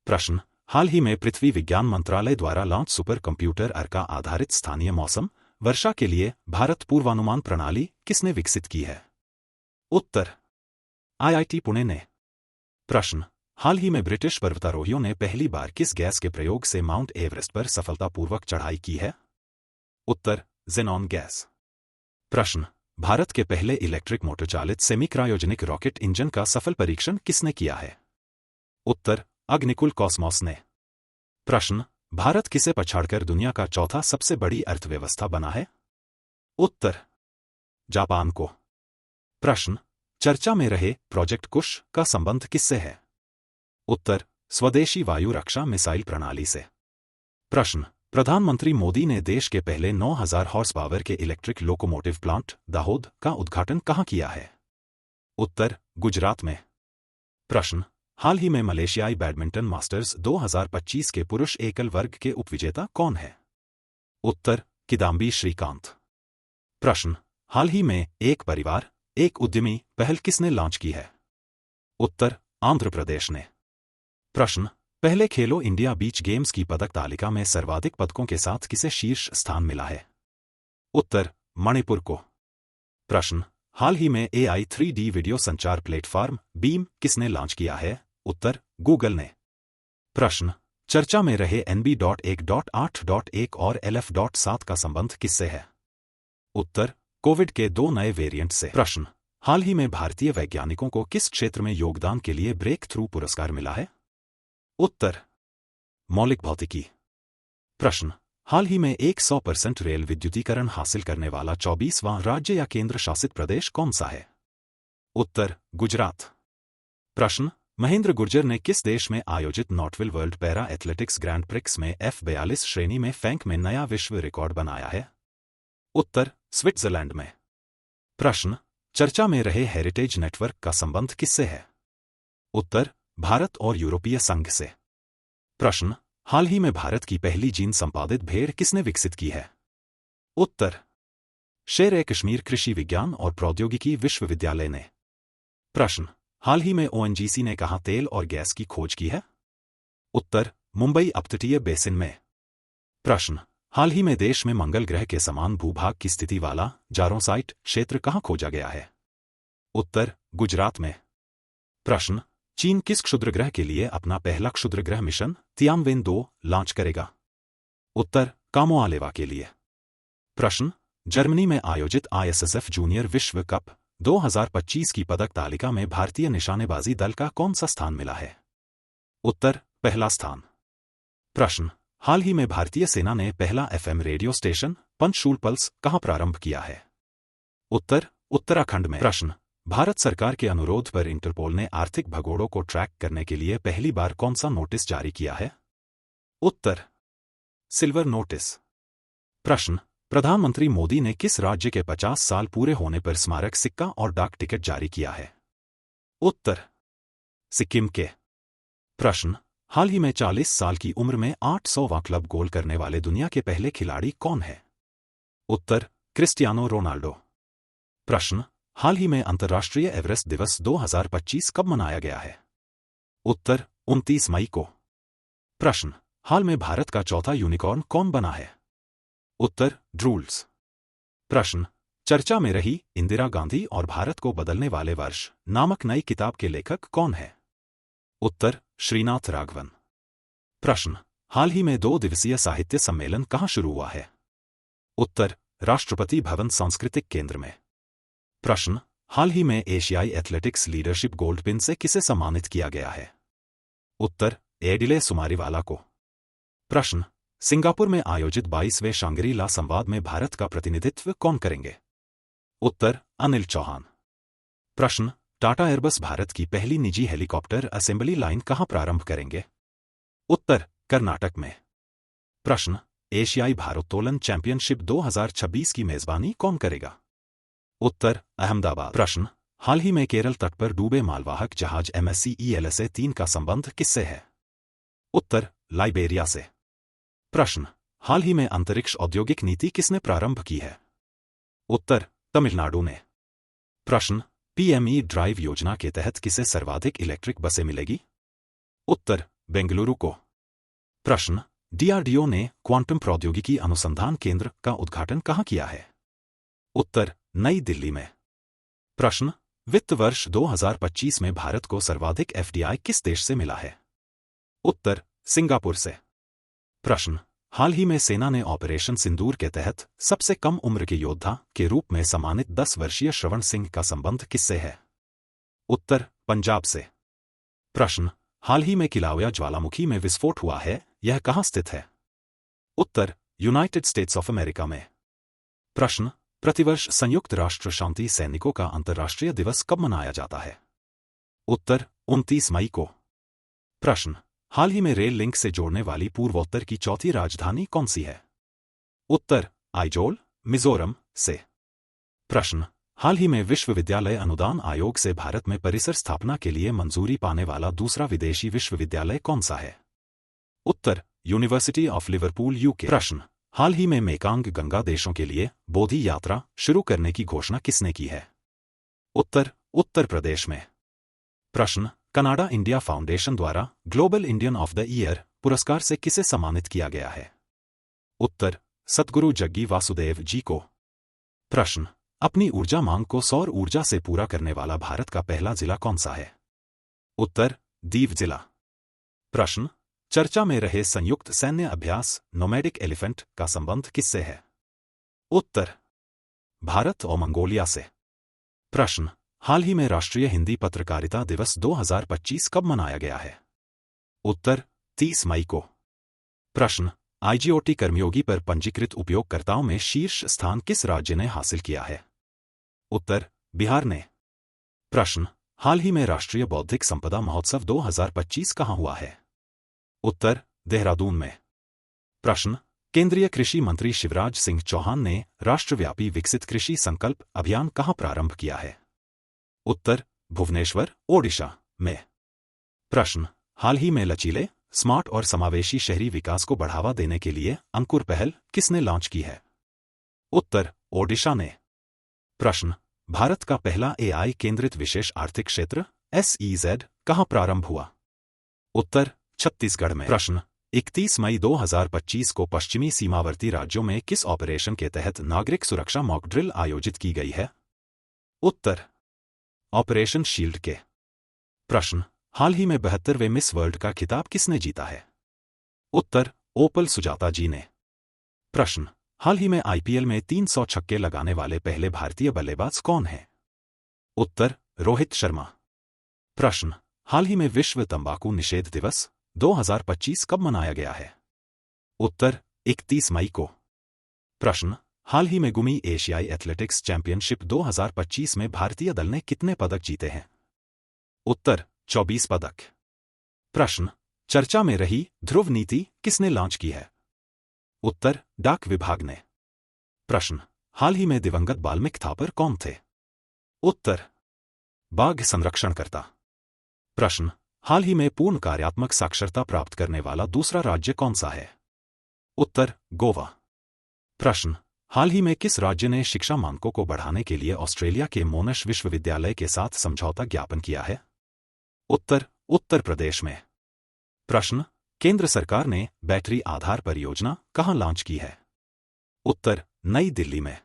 प्रश्न, हाल ही में पृथ्वी विज्ञान मंत्रालय द्वारा लॉन्च सुपर कंप्यूटर अर्का आधारित स्थानीय मौसम वर्षा के लिए भारत पूर्वानुमान प्रणाली किसने विकसित की है? उत्तर, आईआईटी पुणे ने। प्रश्न, हाल ही में ब्रिटिश पर्वतारोहियों ने पहली बार किस गैस के प्रयोग से माउंट एवरेस्ट पर सफलतापूर्वक चढ़ाई की है? उत्तर, ज़ेनॉन गैस। प्रश्न, भारत के पहले इलेक्ट्रिक मोटर चालित सेमी क्रायोजेनिक रॉकेट इंजन का सफल परीक्षण किसने किया है? उत्तर, अग्निकुल कॉस्मोस ने। प्रश्न, भारत किसे पछाड़कर दुनिया का चौथा सबसे बड़ी अर्थव्यवस्था बना है? उत्तर, जापान को। प्रश्न, चर्चा में रहे प्रोजेक्ट कुश का संबंध किससे है? उत्तर, स्वदेशी वायु रक्षा मिसाइल प्रणाली से। प्रश्न, प्रधानमंत्री मोदी ने देश के पहले 9000 हॉर्स पावर के इलेक्ट्रिक लोकोमोटिव प्लांट दाहोद का उद्घाटन कहाँ किया है? उत्तर, गुजरात में। प्रश्न, हाल ही में मलेशियाई बैडमिंटन मास्टर्स 2025 के पुरुष एकल वर्ग के उपविजेता कौन है? उत्तर, किदाम्बी श्रीकांत। प्रश्न, हाल ही में एक परिवार एक उद्यमी पहल किसने लॉन्च की है? उत्तर, आंध्र प्रदेश ने। प्रश्न, पहले खेलो इंडिया बीच गेम्स की पदक तालिका में सर्वाधिक पदकों के साथ किसे शीर्ष स्थान मिला है? उत्तर, मणिपुर को। प्रश्न, हाल ही में AI 3D वीडियो संचार प्लेटफॉर्म बीम किसने लॉन्च किया है? उत्तर, गूगल ने। प्रश्न, चर्चा में रहे NB.1.8.1 और LF.7 का संबंध किससे है? उत्तर, कोविड के 2 नए वेरिएंट से। प्रश्न, हाल ही में भारतीय वैज्ञानिकों को किस क्षेत्र में योगदान के लिए ब्रेक थ्रू पुरस्कार मिला है? उत्तर, मौलिक भौतिकी। प्रश्न, हाल ही में 100% रेल विद्युतीकरण हासिल करने वाला 24वां राज्य या केंद्र शासित प्रदेश कौन सा है? उत्तर, गुजरात। प्रश्न, महेंद्र गुर्जर ने किस देश में आयोजित Nottwil world para athletics grand prix में F42 श्रेणी में फेंक में नया विश्व रिकॉर्ड बनाया है? उत्तर, स्विट्जरलैंड में। प्रश्न, चर्चा में रहे हेरिटेज नेटवर्क का संबंध किससे है? उत्तर, भारत और यूरोपीय संघ से। प्रश्न, हाल ही में भारत की पहली जीन संपादित भेड़ किसने विकसित की है? उत्तर, शेर-ए-कश्मीर कृषि विज्ञान और प्रौद्योगिकी विश्वविद्यालय ने। प्रश्न, हाल ही में ONGC ने कहां तेल और गैस की खोज की है? उत्तर, मुंबई अपतटीय बेसिन में। प्रश्न, हाल ही में देश में मंगल ग्रह के समान भूभाग की स्थिति वाला जारोसाइट क्षेत्र कहां खोजा गया है? उत्तर, गुजरात में। प्रश्न, चीन किस क्षुद्रग्रह के लिए अपना पहला क्षुद्रग्रह मिशन तियानवेन-2 लॉन्च करेगा? उत्तर, कामोआलेवा के लिए। प्रश्न, जर्मनी में आयोजित ISSF जूनियर विश्व कप 2025 की पदक तालिका में भारतीय निशानेबाजी दल का कौन सा स्थान मिला है? उत्तर, पहला स्थान। प्रश्न, हाल ही में भारतीय सेना ने पहला FM रेडियो स्टेशन पंचशूल पल्स कहां प्रारंभ किया है? उत्तर, उत्तराखंड में। प्रश्न, भारत सरकार के अनुरोध पर इंटरपोल ने आर्थिक भगोड़ों को ट्रैक करने के लिए पहली बार कौन सा नोटिस जारी किया है? उत्तर, सिल्वर नोटिस। प्रश्न, प्रधानमंत्री मोदी ने किस राज्य के 50 साल पूरे होने पर स्मारक सिक्का और डाक टिकट जारी किया है? उत्तर, सिक्किम के। प्रश्न, हाल ही में 40 साल की उम्र में 800वां क्लब गोल करने वाले दुनिया के पहले खिलाड़ी कौन है? उत्तर, क्रिस्टियानो रोनाल्डो। प्रश्न, हाल ही में अंतर्राष्ट्रीय एवरेस्ट दिवस 2025 कब मनाया गया है? उत्तर, 29 मई को। प्रश्न, हाल में भारत का चौथा यूनिकॉर्न कौन बना है? उत्तर, ड्रूल्स। प्रश्न, चर्चा में रही इंदिरा गांधी और भारत को बदलने वाले वर्ष नामक नई किताब के लेखक कौन है? उत्तर, श्रीनाथ राघवन। प्रश्न, हाल ही में 2 दिवसीय साहित्य सम्मेलन कहां शुरू हुआ है? उत्तर, राष्ट्रपति भवन सांस्कृतिक केंद्र में। प्रश्न, हाल ही में एशियाई एथलेटिक्स लीडरशिप गोल्ड पिन से किसे सम्मानित किया गया है? उत्तर, एडिले सुमारीवाला को। प्रश्न, सिंगापुर में आयोजित 22वें शांग्री-ला संवाद में भारत का प्रतिनिधित्व कौन करेंगे? उत्तर, अनिल चौहान। प्रश्न, टाटा एयरबस भारत की पहली निजी हेलीकॉप्टर असेंबली लाइन कहां प्रारंभ करेंगे? उत्तर, कर्नाटक में। प्रश्न, एशियाई भारोत्तोलन चैंपियनशिप 2026 की मेजबानी कौन करेगा? उत्तर, अहमदाबाद। प्रश्न, हाल ही में केरल तट पर डूबे मालवाहक जहाज MSC ELSA-3 का संबंध किससे है? उत्तर, लाइबेरिया से। प्रश्न, हाल ही में अंतरिक्ष औद्योगिक नीति किसने प्रारंभ की है? उत्तर, तमिलनाडु ने। प्रश्न, PME ड्राइव योजना के तहत किसे सर्वाधिक इलेक्ट्रिक बसें मिलेगी? उत्तर, बेंगलुरु को। प्रश्न, डीआरडीओ ने क्वांटम प्रौद्योगिकी अनुसंधान केंद्र का उद्घाटन कहाँ किया है? उत्तर, नई दिल्ली में। प्रश्न, वित्त वर्ष 2025 में भारत को सर्वाधिक एफडीआई किस देश से मिला है? उत्तर, सिंगापुर से। प्रश्न, हाल ही में सेना ने ऑपरेशन सिंदूर के तहत सबसे कम उम्र के योद्धा के रूप में सम्मानित 10 वर्षीय श्रवण सिंह का संबंध किससे है? उत्तर, पंजाब से। प्रश्न, हाल ही में किलाउया ज्वालामुखी में विस्फोट हुआ है, यह कहाँ स्थित है? उत्तर, यूनाइटेड स्टेट्स ऑफ अमेरिका में। प्रश्न, प्रतिवर्ष संयुक्त राष्ट्र शांति सैनिकों का अंतर्राष्ट्रीय दिवस कब मनाया जाता है? उत्तर, 29 मई को। प्रश्न, हाल ही में रेल लिंक से जोड़ने वाली पूर्वोत्तर की चौथी राजधानी कौन सी है? उत्तर, आइजोल, मिजोरम से। प्रश्न, हाल ही में विश्वविद्यालय अनुदान आयोग से भारत में परिसर स्थापना के लिए मंजूरी पाने वाला दूसरा विदेशी विश्वविद्यालय कौन सा है? उत्तर, यूनिवर्सिटी ऑफ लिवरपूल यूके। प्रश्न, हाल ही में मेकांग गंगा देशों के लिए बोधि यात्रा शुरू करने की घोषणा किसने की है? उत्तर, उत्तर प्रदेश में। प्रश्न, कनाडा इंडिया फाउंडेशन द्वारा global Indian of the year पुरस्कार से किसे सम्मानित किया गया है? उत्तर, सद्गुरु जग्गी वासुदेव जी को। प्रश्न, अपनी ऊर्जा मांग को सौर ऊर्जा से पूरा करने वाला भारत का पहला जिला कौन सा है? उत्तर, दीव जिला। प्रश्न, चर्चा में रहे संयुक्त सैन्य अभ्यास नोमैडिक एलिफेंट का संबंध किससे है? उत्तर, भारत और मंगोलिया से। प्रश्न, हाल ही में राष्ट्रीय हिंदी पत्रकारिता दिवस 2025 कब मनाया गया है? उत्तर, 30 मई को। प्रश्न, आईजीओटी कर्मयोगी पर पंजीकृत उपयोगकर्ताओं में शीर्ष स्थान किस राज्य ने हासिल किया है? उत्तर, बिहार ने। प्रश्न, हाल ही में राष्ट्रीय बौद्धिक संपदा महोत्सव 2025 कहाँ हुआ है? उत्तर, देहरादून में। प्रश्न, केंद्रीय कृषि मंत्री शिवराज सिंह चौहान ने राष्ट्रव्यापी विकसित कृषि संकल्प अभियान कहाँ प्रारंभ किया है? उत्तर, भुवनेश्वर, ओडिशा में। प्रश्न, हाल ही में लचीले, स्मार्ट और समावेशी शहरी विकास को बढ़ावा देने के लिए अंकुर पहल किसने लॉन्च की है? उत्तर, ओडिशा ने। प्रश्न, भारत का पहला एआई केंद्रित विशेष आर्थिक क्षेत्र SEZ कहाँ प्रारंभ हुआ? उत्तर, छत्तीसगढ़ में। प्रश्न, 31 मई 2025 को पश्चिमी सीमावर्ती राज्यों में किस ऑपरेशन के तहत नागरिक सुरक्षा मॉक ड्रिल आयोजित की गई है? उत्तर, ऑपरेशन शील्ड के। प्रश्न, हाल ही में 72वें मिस वर्ल्ड का खिताब किसने जीता है? उत्तर, ओपल सुजाता जी ने। प्रश्न, हाल ही में IPL में 300 छक्के लगाने वाले पहले भारतीय बल्लेबाज कौन हैं? उत्तर, रोहित शर्मा। प्रश्न, हाल ही में विश्व तंबाकू निषेध दिवस 2025 कब मनाया गया है? उत्तर, 31 मई को। प्रश्न, हाल ही में गुमी एशियाई एथलेटिक्स चैंपियनशिप 2025 में भारतीय दल ने कितने पदक जीते हैं? उत्तर, 24 पदक। प्रश्न, चर्चा में रही ध्रुव नीति किसने लॉन्च की है? उत्तर, डाक विभाग ने। प्रश्न, हाल ही में दिवंगत बाल्मीक थापर कौन थे? उत्तर, बाघ संरक्षणकर्ता। प्रश्न, हाल ही में पूर्ण कार्यात्मक साक्षरता प्राप्त करने वाला दूसरा राज्य कौन सा है? उत्तर, गोवा। प्रश्न, हाल ही में किस राज्य ने शिक्षा मानकों को बढ़ाने के लिए ऑस्ट्रेलिया के मोनाश विश्वविद्यालय के साथ समझौता ज्ञापन किया है? उत्तर, उत्तर प्रदेश में। प्रश्न, केंद्र सरकार ने बैटरी आधार परियोजना कहाँ लॉन्च की है? उत्तर, नई दिल्ली में।